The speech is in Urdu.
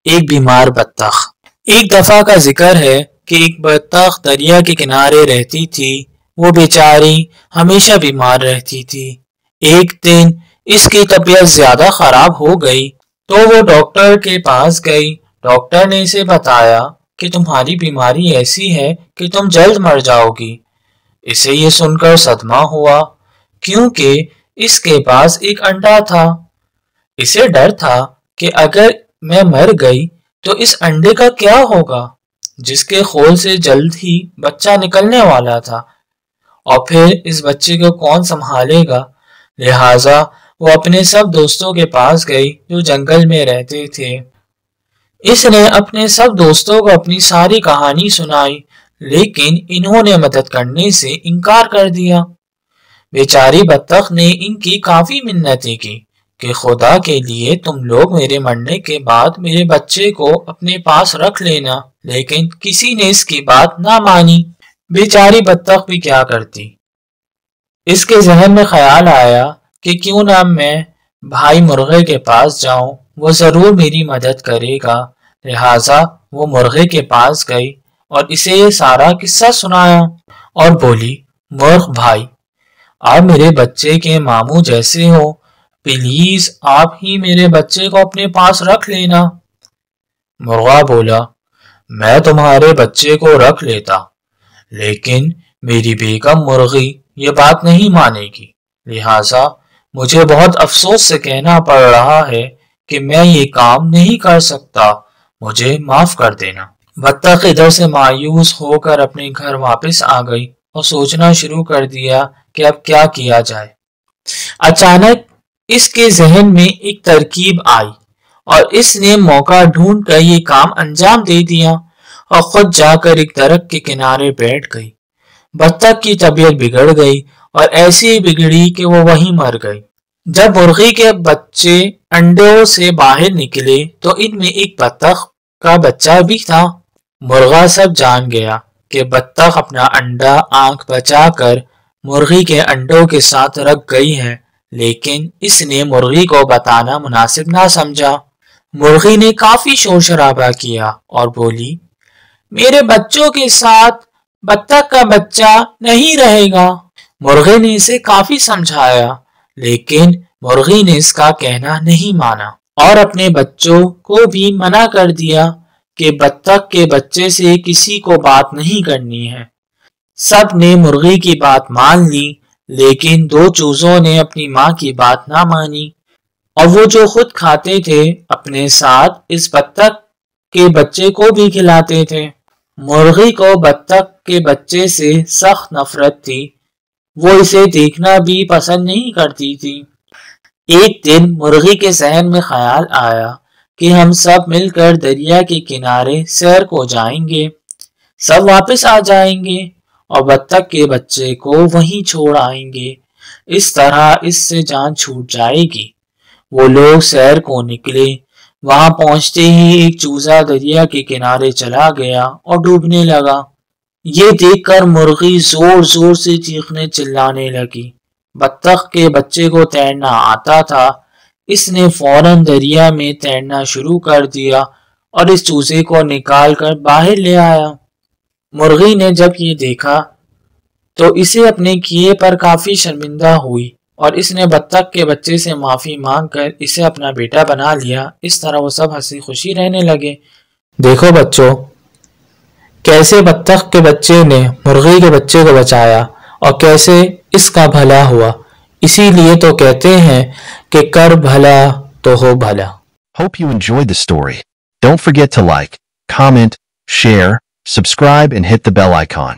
ایک بیمار بطخ۔ ایک دفعہ کا ذکر ہے کہ ایک بطخ دریا کے کنارے رہتی تھی۔ وہ بیچاری ہمیشہ بیمار رہتی تھی۔ ایک دن اس کی طبیعت زیادہ خراب ہو گئی تو وہ ڈاکٹر کے پاس گئی۔ ڈاکٹر نے اسے بتایا کہ تمہاری بیماری ایسی ہے کہ تم جلد مر جاؤ گی۔ اسے یہ سن کر صدمہ ہوا کیونکہ اس کے پاس ایک انڈا تھا۔ اسے ڈر تھا کہ اگر میں مر گئی تو اس انڈے کا کیا ہوگا جس کے خول سے جلد ہی بچہ نکلنے والا تھا، اور پھر اس بچے کو کون سنبھالے گا۔ لہٰذا وہ اپنے سب دوستوں کے پاس گئی جو جنگل میں رہتے تھے۔ اس نے اپنے سب دوستوں کو اپنی ساری کہانی سنائی، لیکن انہوں نے مدد کرنے سے انکار کر دیا۔ بیچاری بطخ نے ان کی کافی منتیں کی کہ خدا کے لیے تم لوگ میرے مرنے کے بعد میرے بچے کو اپنے پاس رکھ لینا، لیکن کسی نے اس کی بات نہ مانی۔ بیچاری بطخ بھی کیا کرتی۔ اس کے ذہن میں خیال آیا کہ کیوں نہ میں بھائی مرغے کے پاس جاؤں، وہ ضرور میری مدد کرے گا۔ لہٰذا وہ مرغے کے پاس گئی اور اسے یہ سارا قصہ سنایا اور بولی، مرغ بھائی، آپ میرے بچے کے ماموں جیسے ہو، پلیز آپ ہی میرے بچے کو اپنے پاس رکھ لینا۔ مرغا بولا، میں تمہارے بچے کو رکھ لیتا، لیکن میری بیگم مرغی یہ بات نہیں مانے گی، لہٰذا مجھے بہت افسوس سے کہنا پڑ رہا ہے کہ میں یہ کام نہیں کر سکتا، مجھے معاف کر دینا۔ بطخ ادھر سے مایوس ہو کر اپنے گھر واپس آ گئی اور سوچنا شروع کر دیا کہ اب کیا کیا جائے۔ اچانک اس کے ذہن میں ایک ترکیب آئی اور اس نے موقع ڈھونڈ کر یہ کام انجام دے دیا اور خود جا کر ایک درخت کے کنارے بیٹھ گئی۔ بطخ کی طبیعت بگڑ گئی اور ایسی بگڑی کہ وہ وہیں مر گئی۔ جب مرغی کے بچے انڈوں سے باہر نکلے تو ان میں ایک بطخ کا بچہ بھی تھا۔ مرغا سب جان گیا کہ بطخ اپنا انڈا آنکھ بچا کر مرغی کے انڈوں کے ساتھ رکھ گئی ہے، لیکن اس نے مرغی کو بتانا مناسب نہ سمجھا۔ مرغی نے کافی شور شرابہ کیا اور بولی، میرے بچوں کے ساتھ بطخ کا بچہ نہیں رہے گا۔ مرغی نے اسے کافی سمجھایا، لیکن مرغی نے اس کا کہنا نہیں مانا اور اپنے بچوں کو بھی منع کر دیا کہ بطخ کے بچے سے کسی کو بات نہیں کرنی ہے۔ سب نے مرغی کی بات مان لی، لیکن دو چوزوں نے اپنی ماں کی بات نہ مانی اور وہ جو خود کھاتے تھے اپنے ساتھ اس بطخ کے بچے کو بھی کھلاتے تھے۔ مرغی کو بطخ کے بچے سے سخت نفرت تھی، وہ اسے دیکھنا بھی پسند نہیں کرتی تھی۔ ایک دن مرغی کے ذہن میں خیال آیا کہ ہم سب مل کر دریا کے کنارے سیر کو جائیں گے، سب واپس آ جائیں گے اور بطخ کے بچے کو وہیں چھوڑ آئیں گے، اس طرح اس سے جان چھوٹ جائے گی۔ وہ لوگ سیر کو نکلے، وہاں پہنچتے ہی ایک چوزا دریا کے کنارے چلا گیا اور ڈوبنے لگا۔ یہ دیکھ کر مرغی زور زور سے چیخنے چلانے لگی۔ بطخ کے بچے کو تیرنا آتا تھا، اس نے فوراً دریا میں تیرنا شروع کر دیا اور اس چوزے کو نکال کر باہر لے آیا۔ مرغی نے جب یہ دیکھا تو اسے اپنے کیے پر کافی شرمندہ ہوئی اور اس نے بطخ کے بچے سے معافی مانگ کر اسے اپنا بیٹا بنا لیا۔ اس طرح وہ سب ہنسی خوشی رہنے لگے۔ دیکھو بچوں، کیسے بطخ کے بچے نے مرغی کے بچے کو بچایا اور کیسے اس کا بھلا ہوا۔ اسی لیے تو کہتے ہیں کہ کر بھلا تو ہو بھلا۔ Hope you enjoyed the story. Don't forget to like, comment, share, subscribe and hit the bell icon.